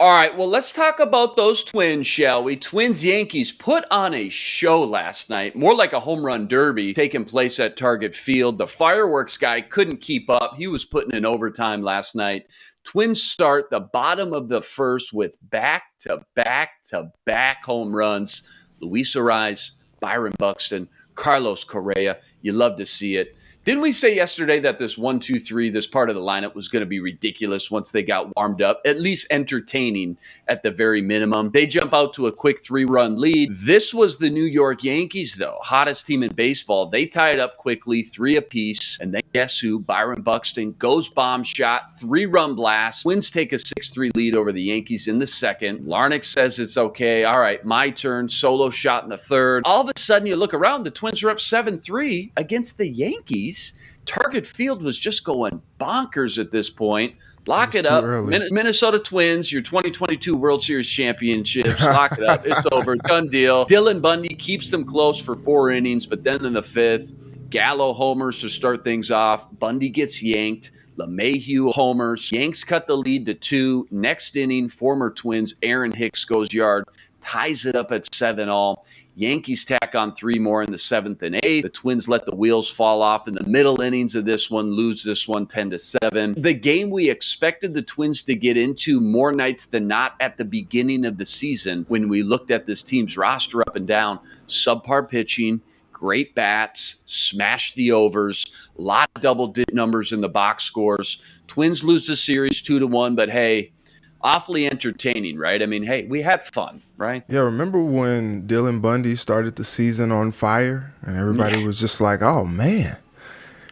All right, well, let's talk about those Twins, shall we? Twins Yankees put on a show last night, more like a home run derby taking place at Target Field. The fireworks guy couldn't keep up. He was putting in overtime last night. Twins start the bottom of the first with back-to-back-to-back home runs. Luis Ariz, Byron Buxton, Carlos Correa. You love to see it. Didn't we say yesterday that this 1-2-3, this part of the lineup was going to be ridiculous once they got warmed up, at least entertaining at the very minimum? They jump out to a quick 3-run lead. This was the New York Yankees, though, hottest team in baseball. They tie it up quickly, 3 apiece, and then guess who? Byron Buxton goes bomb shot, 3-run blast. Twins take a 6-3 lead over the Yankees in the second. Larnach says it's okay. All right, my turn. Solo shot in the third. All of a sudden, you look around, the Twins are up 7-3 against the Yankees. Target Field was just going bonkers at this point. Lock it up. Minnesota Twins, your 2022 World Series championships. Lock it up. It's over. Done deal. Dylan Bundy keeps them close for 4 innings, but then in the 5th, Gallo homers to start things off. Bundy gets yanked. LeMahieu homers. Yanks cut the lead to 2. Next inning, former Twins Aaron Hicks goes yard. Ties it up at 7-all. Yankees tack on 3 more in the 7th and 8th. The Twins let the wheels fall off in the middle innings of this one, lose this one 10-7. The game we expected the Twins to get into more nights than not at the beginning of the season when we looked at this team's roster up and down. Subpar pitching, great bats, smash the overs, a lot of double-digit numbers in the box scores. Twins lose the series 2-1, but hey, awfully entertaining, right? I mean, hey, we had fun, right? Yeah, remember when Dylan Bundy started the season on fire and everybody was just like, oh, man,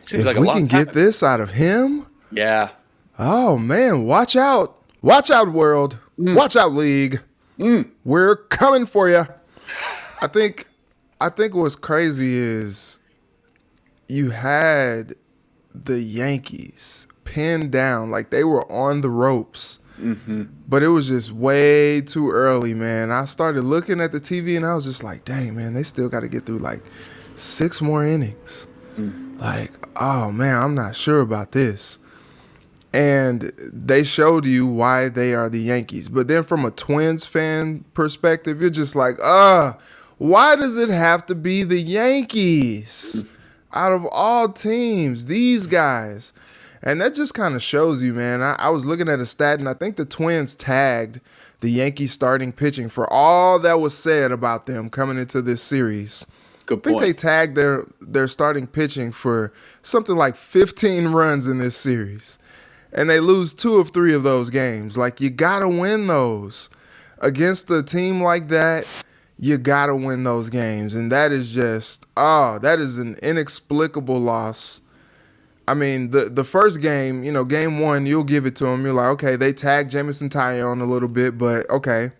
Seems if like we can get this out of him, yeah. Oh, man, watch out. Watch out, world. Watch out, league. We're coming for you. I think what's crazy is you had the Yankees pinned down like they were on the ropes. But it was just way too early, man. I started looking at the TV and I was just like, dang, man, they still got to get through like 6 more innings. Like, oh, man, I'm not sure about this. And they showed you why they are the Yankees. But then from a Twins fan perspective, you're just like, why does it have to be the Yankees? Out of all teams, these guys. And that just kind of shows you, man. I was looking at a stat, and I think the Twins tagged the Yankees starting pitching for all that was said about them coming into this series. Good point. I think they tagged their starting pitching for something like 15 runs in this series. And they lose 2 of 3 of those games. Like, you got to win those. Against a team like that, you got to win those games. And that is just, that is an inexplicable loss. I mean, the first game, game 1, you'll give it to them. You're like, okay, they tagged Jameson Taillon a little bit, but okay,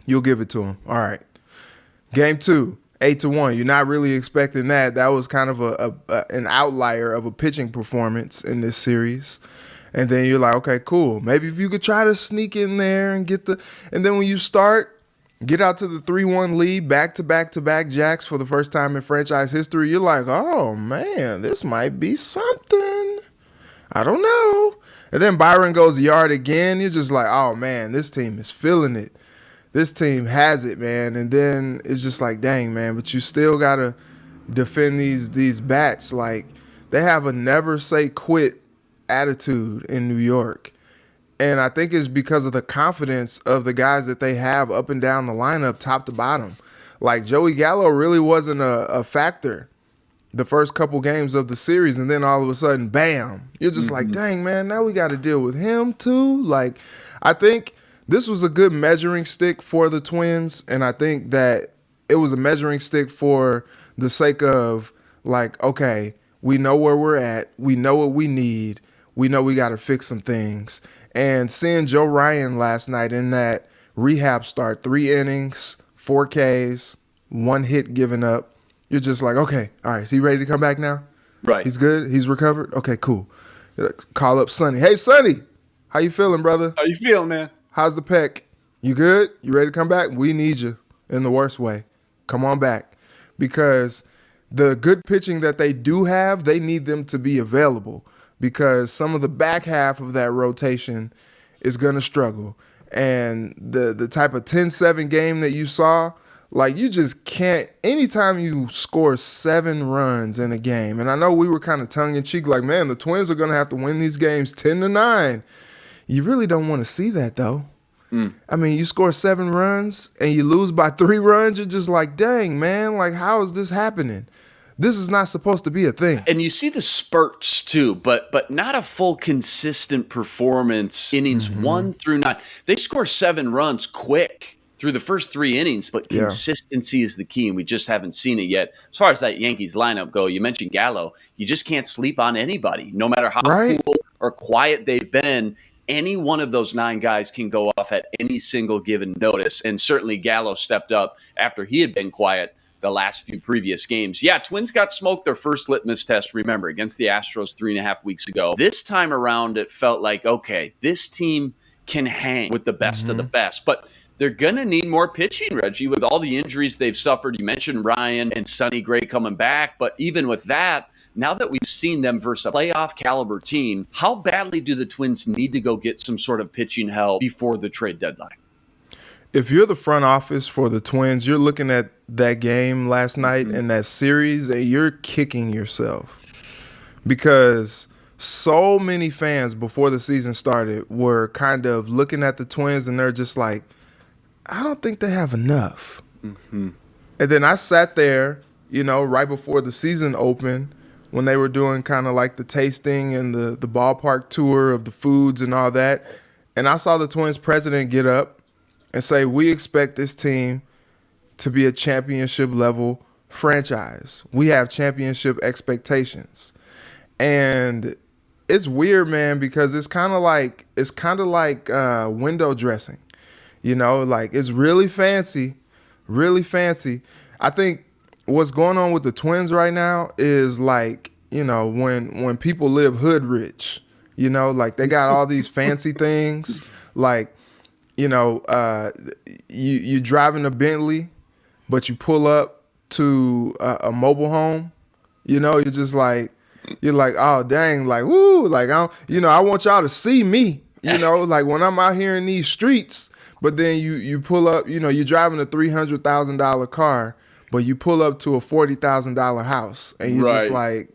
you'll give it to them. All right. Game 2, 8-1. You're not really expecting that. That was kind of an outlier of a pitching performance in this series. And then you're like, okay, cool. Maybe if you could try to sneak in there and and then when you get out to the 3-1 lead, back-to-back-to-back jacks for the first time in franchise history, you're like, oh, man, this might be something. I don't know. And then Byron goes yard again. You're just like, oh, man, this team is feeling it. This team has it, man. And then it's just like, dang, man, but you still got to defend these bats. Like, they have a never-say-quit attitude in New York. And I think it's because of the confidence of the guys that they have up and down the lineup, top to bottom. Like, Joey Gallo really wasn't a factor the first couple games of the series, and then all of a sudden, bam, you're just like, dang, man, now we got to deal with him too. Like, I think this was a good measuring stick for the Twins, and I think that it was a measuring stick for the sake of, like, okay, we know where we're at. We know what we need. We know we got to fix some things. And seeing Joe Ryan last night in that rehab start, 3 innings, 4 Ks, 1 hit given up, you're just like, okay, all right, is he ready to come back now? Right. He's good? He's recovered? Okay, cool. Call up Sonny. Hey, Sonny, how you feeling, brother? How you feeling, man? How's the pec? You good? You ready to come back? We need you in the worst way. Come on back. Because the good pitching that they do have, they need them to be available. Because some of the back half of that rotation is going to struggle. and the type of 10-7 game that you saw, like you just can't. Anytime you score 7 runs in a game, and I know we were kind of tongue in cheek, like, man, the Twins are gonna have to win these games 10-9. You really don't want to see that though. I mean, you score 7 runs and you lose by 3 runs. You're just like, dang, man, like how is this happening? This is not supposed to be a thing. And you see the spurts too, but not a full consistent performance. Innings 1 through 9, they score 7 runs quick through the first 3 innings, but consistency is the key, and we just haven't seen it yet. As far as that Yankees lineup go, you mentioned Gallo. You just can't sleep on anybody, no matter how cool or quiet they've been. Any one of those 9 guys can go off at any single given notice, and certainly Gallo stepped up after he had been quiet the last few previous games. Yeah, Twins got smoked their first litmus test, remember, against the Astros 3.5 weeks ago. This time around, it felt like, okay, this team can hang with the best of the best, but they're going to need more pitching, Reggie, with all the injuries they've suffered. You mentioned Ryan and Sonny Gray coming back, but even with that, now that we've seen them versus a playoff caliber team, how badly do the Twins need to go get some sort of pitching help before the trade deadline? If you're the front office for the Twins, you're looking at that game last night and that series, and you're kicking yourself because so many fans before the season started were kind of looking at the Twins and they're just like, I don't think they have enough. And then I sat there, right before the season opened when they were doing kind of like the tasting and the ballpark tour of the foods and all that. And I saw the Twins president get up and say, we expect this team to be a championship level franchise. We have championship expectations. And it's weird, man, because it's kind of like window dressing. Like it's really fancy, really fancy. I think what's going on with the Twins right now is like, when people live hood rich, like they got all these fancy things, like, you driving a Bentley, but you pull up to a mobile home, you're just like, oh dang, like woo, like I want y'all to see me, like when I'm out here in these streets. But then you pull up, you're driving a $300,000 car, but you pull up to a $40,000 house, and you're like,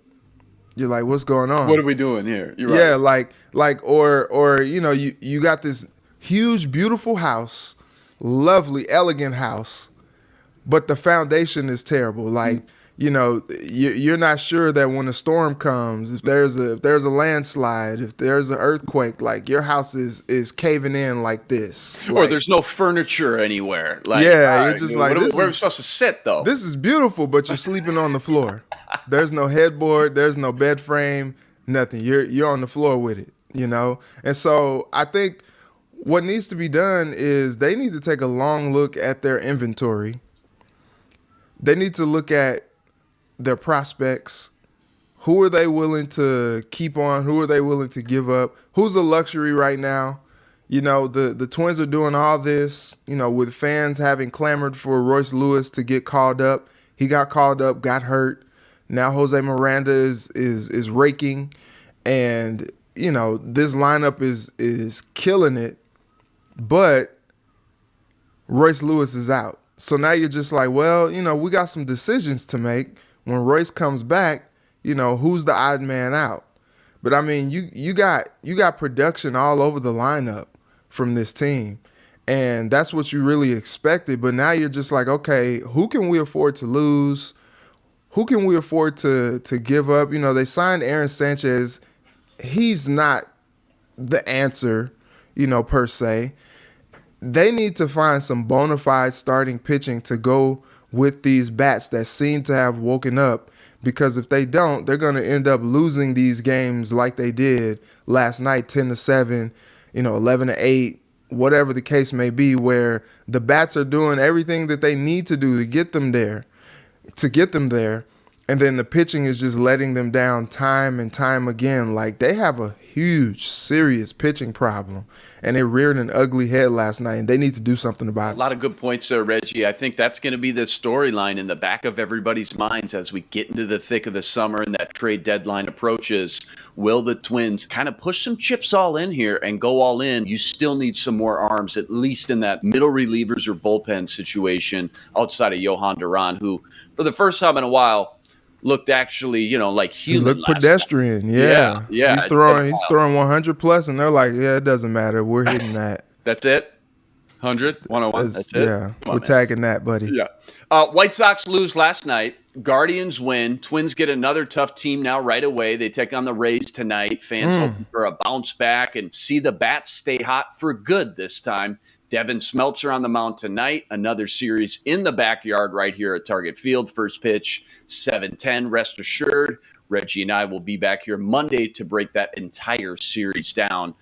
what's going on? What are we doing here? You're yeah, right. or you got this huge, beautiful house, lovely, elegant house, but the foundation is terrible. Like, you're not sure that when a storm comes, if there's a landslide, if there's an earthquake, like your house is caving in like this. Or there's no furniture anywhere. Like, you're just like, where are we supposed to sit, though? This is beautiful, but you're sleeping on the floor. There's no headboard, there's no bed frame, nothing. You're on the floor with it, And so I think what needs to be done is they need to take a long look at their inventory. They need to look at their prospects. Who are they willing to keep on? Who are they willing to give up? Who's a luxury right now? The Twins are doing all this, with fans having clamored for Royce Lewis to get called up. He got called up, got hurt. Now Jose Miranda is raking, and this lineup is killing it, but Royce Lewis is out. So now you're just like, well, we got some decisions to make. When Royce comes back, who's the odd man out? But I mean, you got production all over the lineup from this team, and that's what you really expected. But now you're just like, okay, who can we afford to lose? Who can we afford to give up? They signed Aaron Sanchez. He's not the answer, per se. They need to find some bona fide starting pitching to go with these bats that seem to have woken up, because if they don't, they're going to end up losing these games like they did last night, 10-7, 11-8, whatever the case may be, where the bats are doing everything that they need to do to get them there, And then the pitching is just letting them down time and time again. Like, they have a huge, serious pitching problem, and it reared an ugly head last night, and they need to do something about A it. lot of good points there, Reggie. I think that's going to be the storyline in the back of everybody's minds as we get into the thick of the summer and that trade deadline approaches. Will the Twins kind of push some chips all in here and go all in? You still need some more arms, at least in that middle relievers or bullpen situation outside of Johan Duran, who, for the first time in a while, looked actually, like He human looked last pedestrian, Yeah, yeah. yeah. He's throwing 100 plus, and they're like, yeah, it doesn't matter. We're hitting that. That's it? 100? 101? That's it? Yeah, Come on, we're man. tagging that, buddy. Yeah. White Sox lose last night. Guardians win. Twins get another tough team now right away. They take on the Rays tonight. Fans hoping for a bounce back and see the bats stay hot for good this time. Devin Smeltzer on the mound tonight. Another series in the backyard right here at Target Field. First pitch, 7:10. Rest assured, Reggie and I will be back here Monday to break that entire series down.